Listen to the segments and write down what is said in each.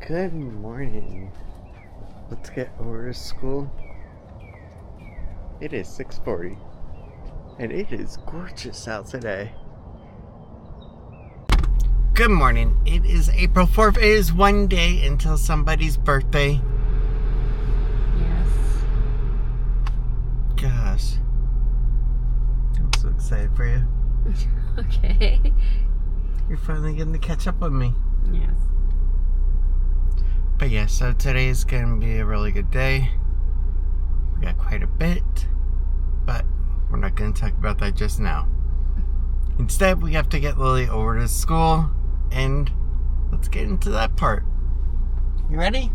Good morning. Let's get over to school. It is 6:40 and it is gorgeous out today. Good morning. It is April 4th. It is one day until somebody's birthday. Yes. Gosh. I'm so excited for you. Okay. You're finally getting to catch up with me. Yes. But yeah, so today is going to be a really good day. We got quite a bit, but we're not going to talk about that just now. Instead, we have to get Lilli over to school, and let's get into that part. You ready?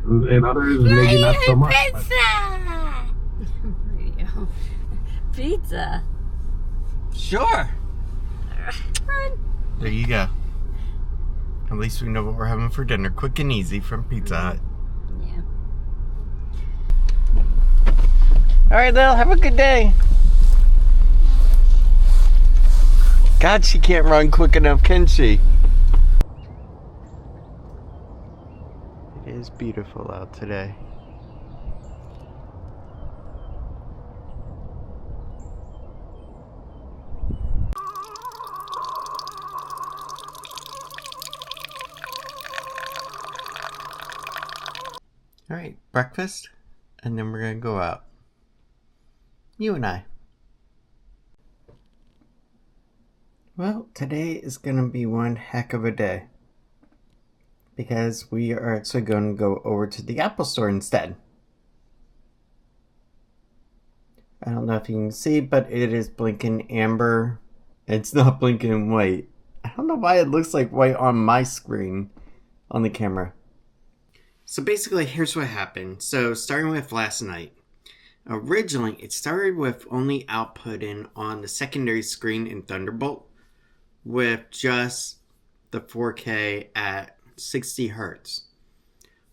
And others, maybe not so much. Pizza! Radio. Pizza. Sure. Run. There you go. At least we know what we're having for dinner. Quick and easy from Pizza Hut. Yeah. All right, Lil, have a good day. God, she can't run quick enough, can she? It is beautiful out today. All right, breakfast, and then we're gonna go out. You and I. Well, today is gonna be one heck of a day, because we are actually going to go over to the Apple Store instead. I don't know if you can see, but it is blinking amber. It's not blinking white. I don't know why it looks like white on my screen on the camera. So basically, here's what happened. So starting with last night. Originally, it started with only outputting on the secondary screen in Thunderbolt with just the 4K at 60 Hertz.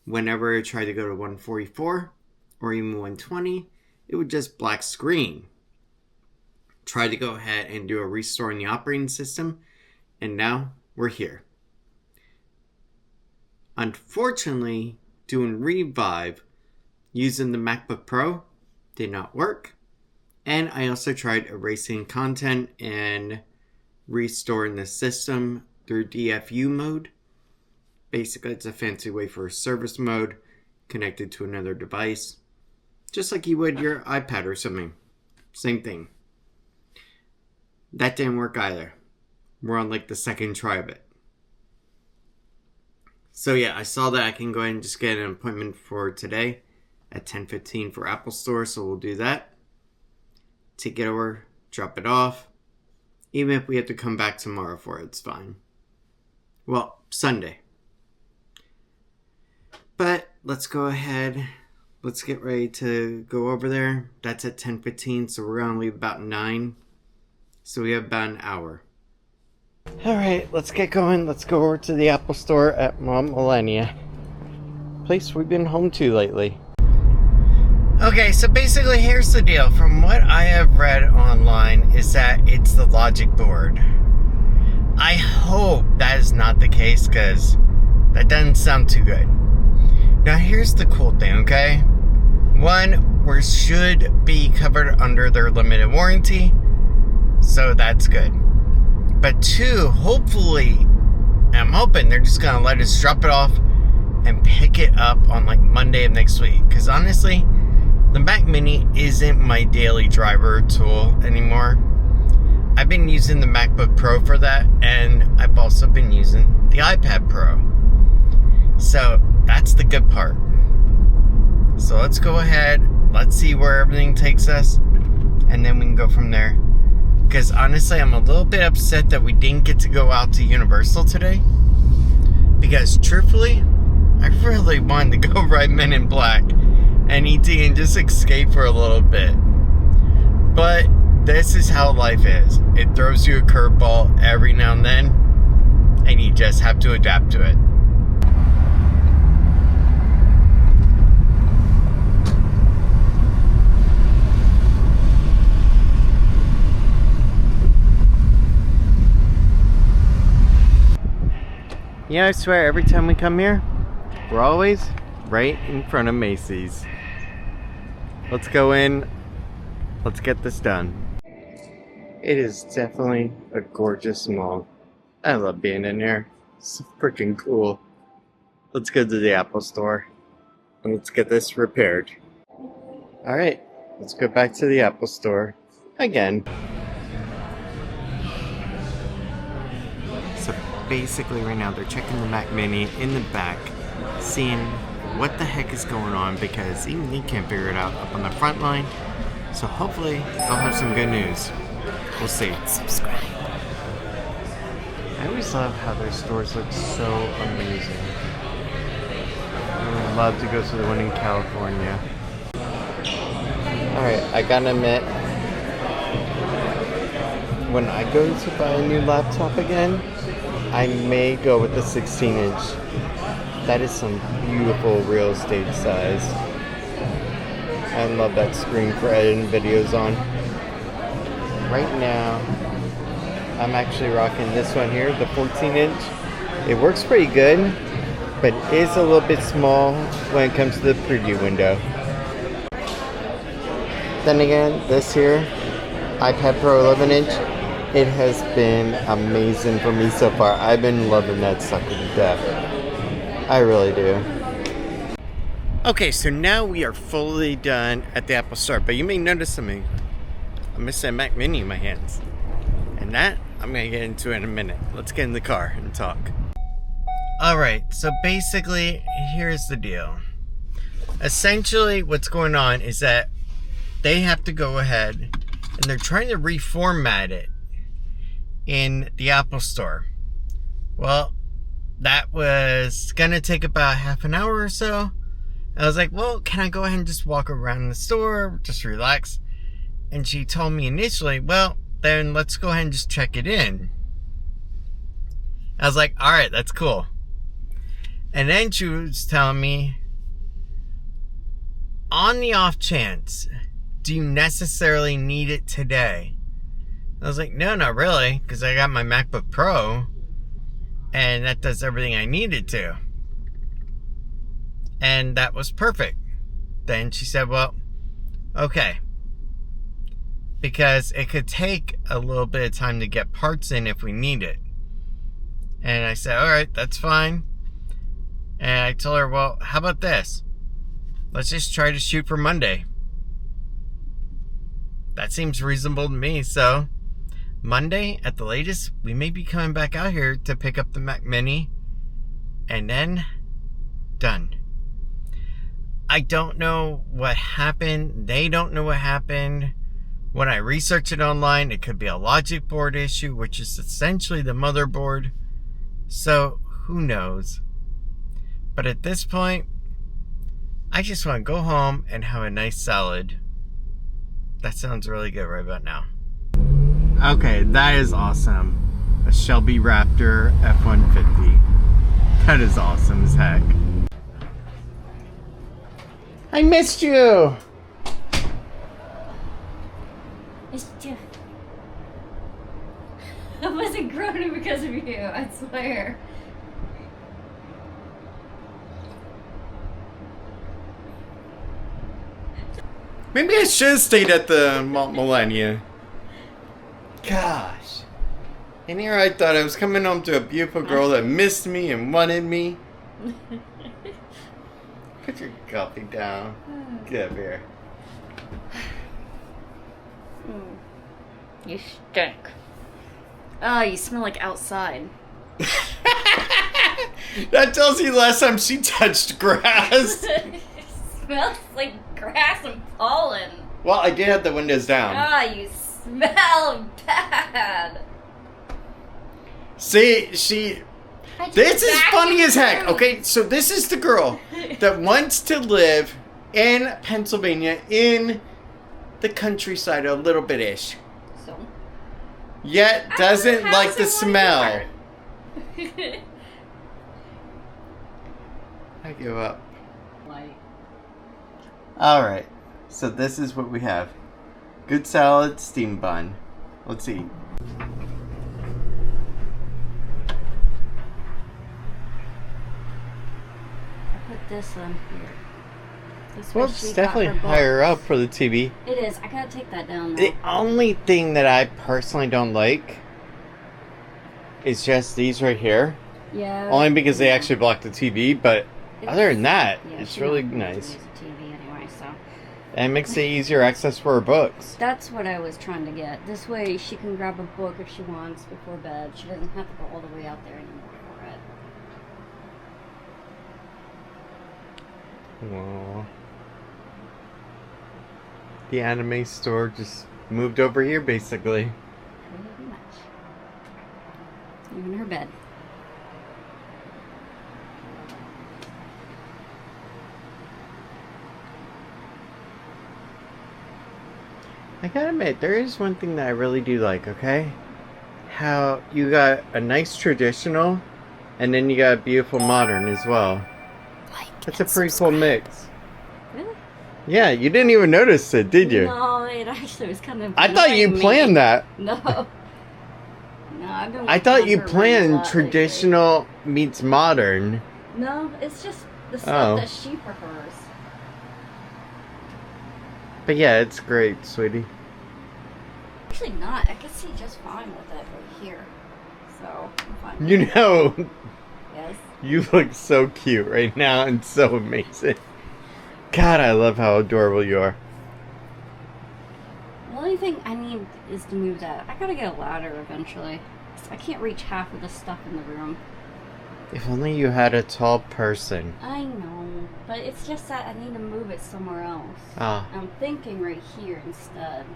Whenever I tried to go to 144 or even 120, it would just black screen. Tried to go ahead and do a restore in the operating system, and now we're here. Unfortunately, doing Revive using the MacBook Pro did not work, and I also tried erasing content and restoring the system through DFU mode. Basically, it's a fancy way for service mode connected to another device, just like you would your iPad or something. Same thing. That didn't work either. We're on like the second try of it. So yeah, I saw that I can go ahead and just get an appointment for today at 10:15 for Apple Store, so we'll do that. Take it over, drop it off. Even if we have to come back tomorrow for it, it's fine. Well, Sunday. But let's go ahead. Let's get ready to go over there. That's at 10:15, so we're going to leave about 9. So we have about an hour. Alright, let's get going. Let's go over to the Apple Store at Mall At Millenia. Place we've been home to lately. Okay, so basically here's the deal. From what I have read online is that it's the logic board. I hope that is not the case, because that doesn't sound too good. Now here's the cool thing, okay? One, we should be covered under their limited warranty, so that's good. But two, hopefully, I'm hoping they're just gonna let us drop it off and pick it up on like Monday of next week. Because honestly, the Mac Mini isn't my daily driver tool anymore. I've been using the MacBook Pro for that, and I've also been using the iPad Pro. So that's the good part. So let's go ahead, let's see where everything takes us, and then we can go from there. Because honestly, I'm a little bit upset that we didn't get to go out to Universal today. Because truthfully, I really wanted to go ride Men in Black and ET and just escape for a little bit. But this is how life is. It throws you a curveball every now and then, and you just have to adapt to it. You know, I swear every time we come here, we're always right in front of Macy's. Let's go in. Let's get this done. It is definitely a gorgeous mall. I love being in here. It's freaking cool. Let's go to the Apple store and let's get this repaired. Alright, let's go back to the Apple store again. So basically right now they're checking the Mac Mini in the back, seeing what the heck is going on because even they can't figure it out up on the front line. So hopefully they'll have some good news. We'll see. Subscribe. I always love how their stores look so amazing. I would love to go to the one in California. Alright, I gotta admit, when I go to buy a new laptop again, I may go with the 16-inch. That is some beautiful real estate size. I love that screen for editing videos on. Right now, I'm actually rocking this one here, the 14-inch. It works pretty good, but it is a little bit small when it comes to the preview window. Then again, this here, iPad Pro 11-inch, it has been amazing for me so far. I've been loving that sucker to death. I really do. Okay, so now we are fully done at the Apple Store, but you may notice something. I'm missing a Mac Mini in my hands. And that, I'm going to get into in a minute. Let's get in the car and talk. Alright, so basically, here's the deal. Essentially, what's going on is that they have to go ahead and they're trying to reformat it in the Apple Store. Well, that was going to take about half an hour or so. I was like, well, can I go ahead and just walk around the store, just relax? And she told me initially, well, then let's go ahead and just check it in. I was like, all right, that's cool. And then she was telling me, on the off chance, do you necessarily need it today? I was like, no, not really, because I got my MacBook Pro, and that does everything I need it to. And that was perfect. Then she said, well, okay. Because it could take a little bit of time to get parts in if we need it. And I said, alright, that's fine. And I told her, well, how about this? Let's just try to shoot for Monday. That seems reasonable to me. So, Monday, at the latest, we may be coming back out here to pick up the Mac Mini. And then, done. I don't know what happened. They don't know what happened. When I research it online, it could be a logic board issue, which is essentially the motherboard. So, who knows? But at this point, I just want to go home and have a nice salad. That sounds really good right about now. Okay, that is awesome. A Shelby Raptor F-150. That is awesome as heck. I missed you! I wasn't groaning because of you, I swear. Maybe I should have stayed at the Mall At Millenia. Gosh. And here I thought I was coming home to a beautiful girl that missed me and wanted me. Put your coffee down. Get up here. You stink. Oh, you smell like outside. That tells you last time she touched grass. It smells like grass and pollen. Well, I did have the windows down. Ah, you smell bad. See, this is funny as heck. Through. Okay, so this is the girl that wants to live in Pennsylvania in the countryside a little bit-ish. So? Yet doesn't like the smell. I give up. Alright, so this is what we have. Good salad, steam bun. Let's eat. this here. This Well, where it's she got definitely her books. higher up for the TV. It is. I gotta take that down now. The only thing that I personally don't like is just these right here. Yeah. Only because they actually block the TV, but other than that, yeah, it's she's really not going to nice. use a TV anyway, so. And it makes it easier access for her books. That's what I was trying to get. This way she can grab a book if she wants before bed. She doesn't have to go all the way out there anymore for it. Well, the anime store just moved over here, basically. Pretty much. Even her bed. I gotta admit, there is one thing that I really do like, okay? How you got a nice traditional, and then you got a beautiful modern as well. That's a pretty cool mix. Really? Yeah, you didn't even notice it, did you? No, it actually was kind of. I thought you annoying planned me. that. No. No, I've been. I thought working you on her planned a lot traditional meets modern. lately. No, it's just the stuff Oh. that she prefers. But yeah, it's great, sweetie. Actually, not. I can see just fine with it right here. So I'm fine. You know, Yes. you look so cute right now and so amazing. God, I love how adorable you are. The only thing I need is to move that. I gotta get a ladder eventually. I can't reach half of the stuff in the room. If only you had a tall person. I know, but it's just that I need to move it somewhere else. Ah. I'm thinking right here instead.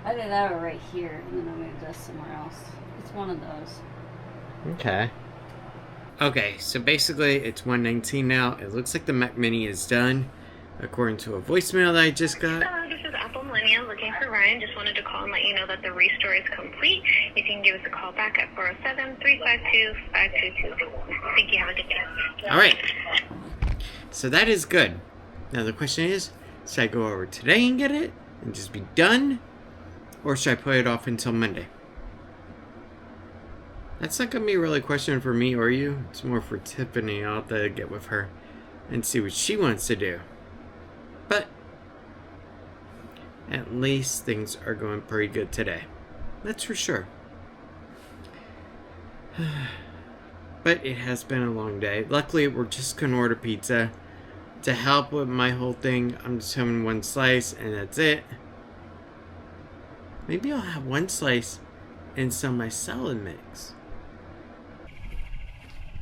I did that right here, and then I moved this somewhere else. It's one of those. Okay. Okay, so basically it's 1:19 now. It looks like the Mac Mini is done, according to a voicemail that I just got. This is Millenia looking for Ryan. Just wanted to call and let you know that the restore is complete. You can give us a call back at 407-352-5222. Thank you. Have a good day. All right. So that is good. Now the question is, should I go over today and get it and just be done? Or should I put it off until Monday? That's not going to be really a question for me or you. It's more for Tiffany. I'll have to get with her and see what she wants to do. But at least things are going pretty good today. That's for sure. But it has been a long day. Luckily, we're just going to order pizza. To help with my whole thing, I'm just having one slice and that's it. Maybe I'll have one slice and some of my salad mix.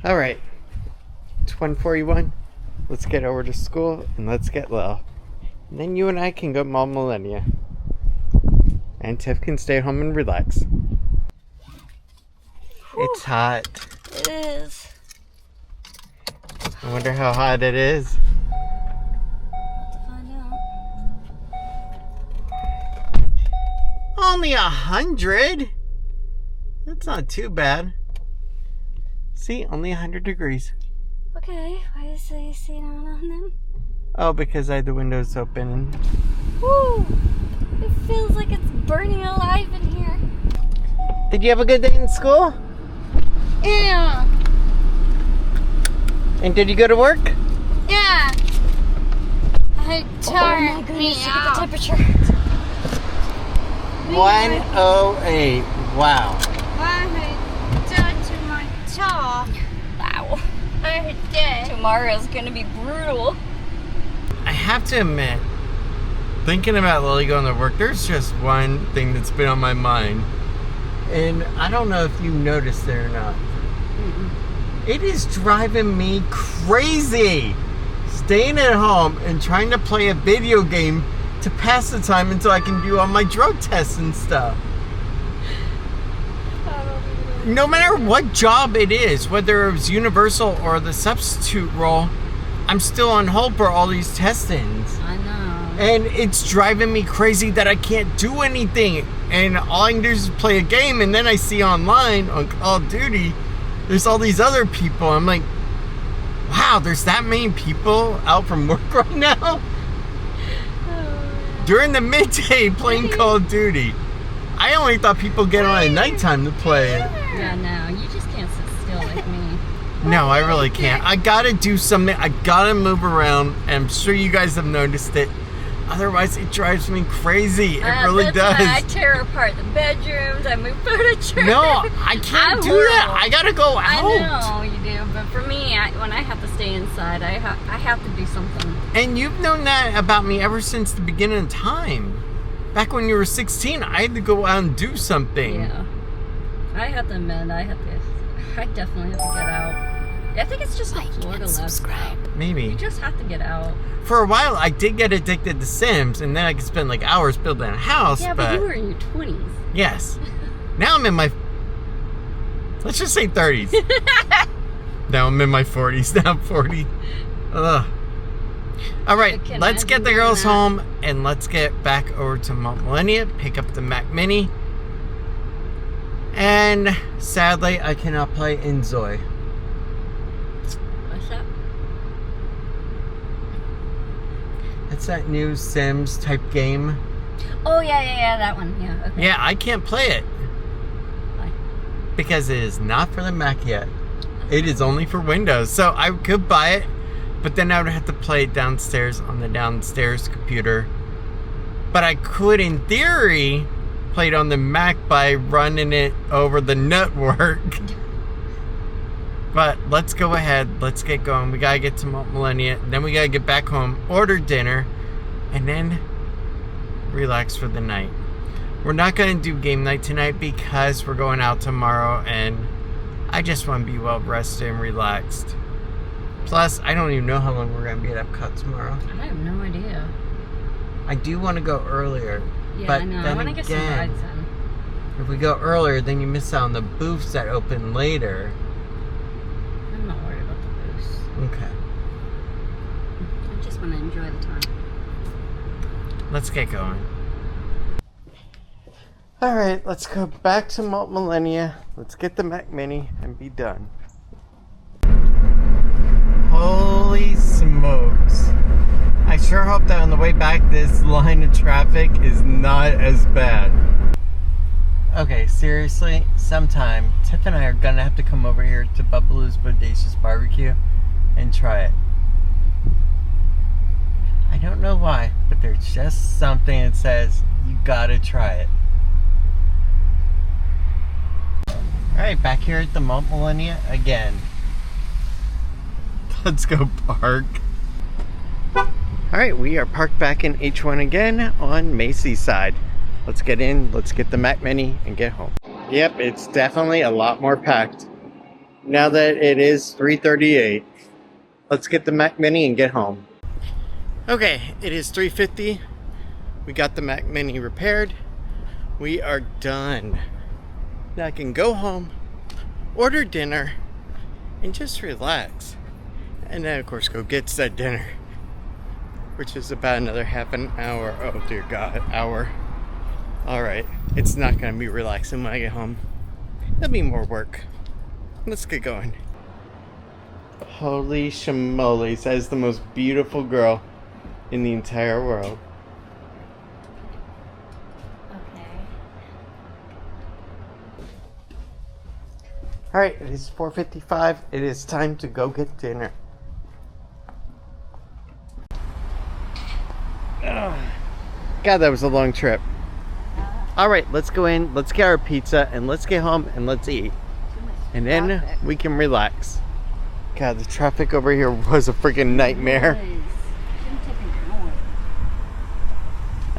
Alright. It's 1:41. Let's get over to school and let's get Lil. And then you and I can go to Mall At Millenia. And Tiff can stay home and relax. Whew. It's hot. It is. I wonder how hot it is. To find out. Only 100? That's not too bad. See, only 100 degrees. Okay, why is the AC not on then? Oh, because I had the windows open. Woo! It feels like it's burning alive in here. Did you have a good day in school? Yeah. And did you go to work? Yeah. I turned me out. Look at the temperature. 108. Wow. I done to my jaw. Wow. I did. Tomorrow's gonna be brutal. I have to admit, thinking about Lilli going to work, there's just one thing that's been on my mind. And I don't know if you noticed it or not. It is driving me crazy staying at home and trying to play a video game to pass the time until I can do all my drug tests and stuff. No matter what job it is, whether it was universal or the substitute role, I'm still on hold for all these testings. I know. And it's driving me crazy that I can't do anything. And all I can do is play a game, and then I see online on Call of Duty, there's all these other people. I'm like, wow, there's that many people out from work right now? During the midday playing Call of Duty. I only thought people get on at nighttime to play it. Yeah, no, you just can't sit still like me. No, I really can't. I gotta do something. I gotta move around. And I'm sure you guys have noticed it. Otherwise, it drives me crazy. It really that's does. Why I tear apart the bedrooms. I move furniture. No, I can't do that. I gotta go out. I know you do, but for me, when I have to stay inside, I have to do something. And you've known that about me ever since the beginning of time. Back when you were 16, I had to go out and do something. Yeah, I have to admit, I definitely have to get out. I think it's just like Florida lifestyle. Maybe. You just have to get out. For a while, I did get addicted to Sims, and then I could spend like hours building a house. Yeah, but you were in your 20s. Yes. Now I'm in my, let's just say 30s. Now I'm in my 40s. Now I'm 40. Ugh. All right, let's get the girls home, and let's get back over to Mall At Millenia, pick up the Mac Mini. And sadly, I cannot play Enjoy. What's that? It's that new Sims type game. Oh, yeah, that one. Yeah, okay. Yeah, I can't play it. Why? Because it is not for the Mac yet. It is only for Windows. So I could buy it, but then I would have to play it downstairs on the downstairs computer. But I could, in theory, play it on the Mac by running it over the network. But let's go ahead. Let's get going. We gotta get to Mall At Millenia. Then we gotta get back home, order dinner, and then relax for the night. We're not gonna do game night tonight because we're going out tomorrow, and I just want to be well rested and relaxed. Plus, I don't even know how long we're gonna be at Epcot tomorrow. I have no idea. I do want to go earlier. Yeah, but I know. Then I want to get some again, rides in. if we go earlier, then you miss out on the booths that open later. I'm not worried about the booths. Okay. I just want to enjoy the time. Let's get going. Alright, let's go back to Mall At Millenia. Let's get the Mac Mini and be done. Holy smokes. I sure hope that on the way back this line of traffic is not as bad. Okay, seriously, sometime Tiff and I are gonna have to come over here to Bubbaloo's Bodacious Barbecue and try it. I don't know why, but there's just something that says you gotta try it. Alright, back here at the Mall At Millenia again. Let's go park. Alright, we are parked back in H1 again on Macy's side. Let's get in, let's get the Mac Mini and get home. Yep, it's definitely a lot more packed. Now that it is 3:38, let's get the Mac Mini and get home. Okay, it is 3:50. We got the Mac Mini repaired. We are done. Now I can go home, order dinner, and just relax. And then of course go get said dinner, which is about another half an hour. Oh dear God, hour. Alright, it's not gonna be relaxing when I get home. There'll be more work. Let's get going. Holy shamoles, that is the most beautiful girl in the entire world. Okay. Alright, it is 4:55. It is time to go get dinner. Ugh. God, that was a long trip. Alright, let's go in, let's get our pizza, and let's get home and let's eat. And then we can relax. God, the traffic over here was a freaking nightmare.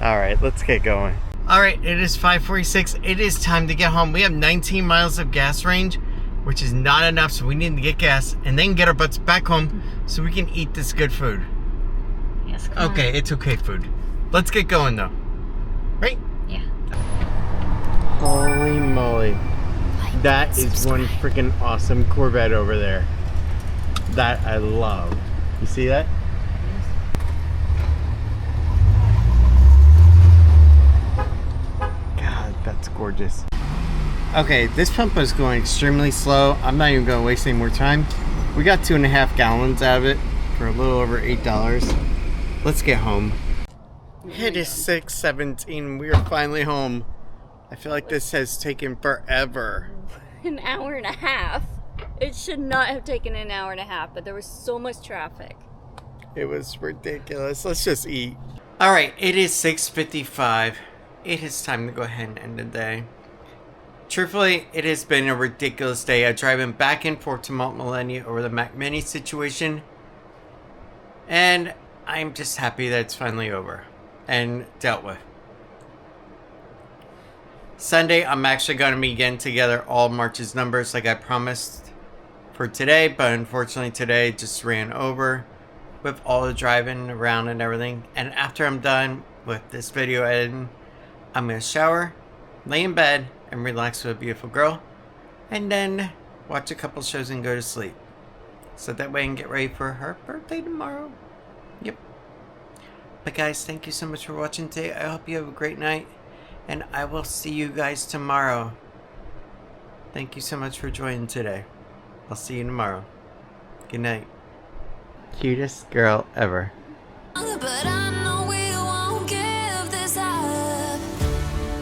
Alright, let's get going. Alright, it is 5:46. It is time to get home. We have 19 miles of gas range, which is not enough, so we need to get gas and then get our butts back home so we can eat this good food. Yes, come Okay, on. it's okay food. Let's get going though. Right? Yeah. Holy moly. That is one freaking awesome Corvette over there. That I love. You see that? God, that's gorgeous. Okay, this pump is going extremely slow. I'm not even going to waste any more time. We got 2.5 gallons out of it for a little over $8. Let's get home. It is 6:17. We are finally home. I feel like this has taken forever. an hour and a half. It should not have taken an hour and a half, but there was so much traffic. It was ridiculous. Let's just eat. Alright, it is 6:55. It is time to go ahead and end the day. Truthfully, it has been a ridiculous day. I'm driving back and forth to Mall At Millenia over the Mac Mini situation. And I'm just happy that it's finally over and dealt with. Sunday, I'm actually going to be getting together all March's numbers like I promised for today. But unfortunately today just ran over with all the driving around and everything. And after I'm done with this video editing, I'm going to shower, lay in bed, and relax with a beautiful girl. And then watch a couple shows and go to sleep. So that way I can get ready for her birthday tomorrow. Yep. But guys, thank you so much for watching today. I hope you have a great night. And I will see you guys tomorrow. Thank you so much for joining today. I'll see you tomorrow. Good night. Cutest girl ever. But I know we won't give this up.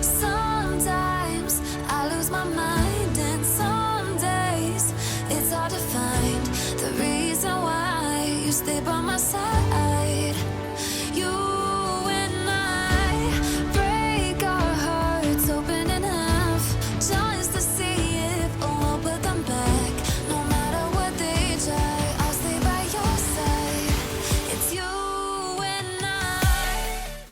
Sometimes I lose my mind, and some days it's hard to find the reason why you stay by.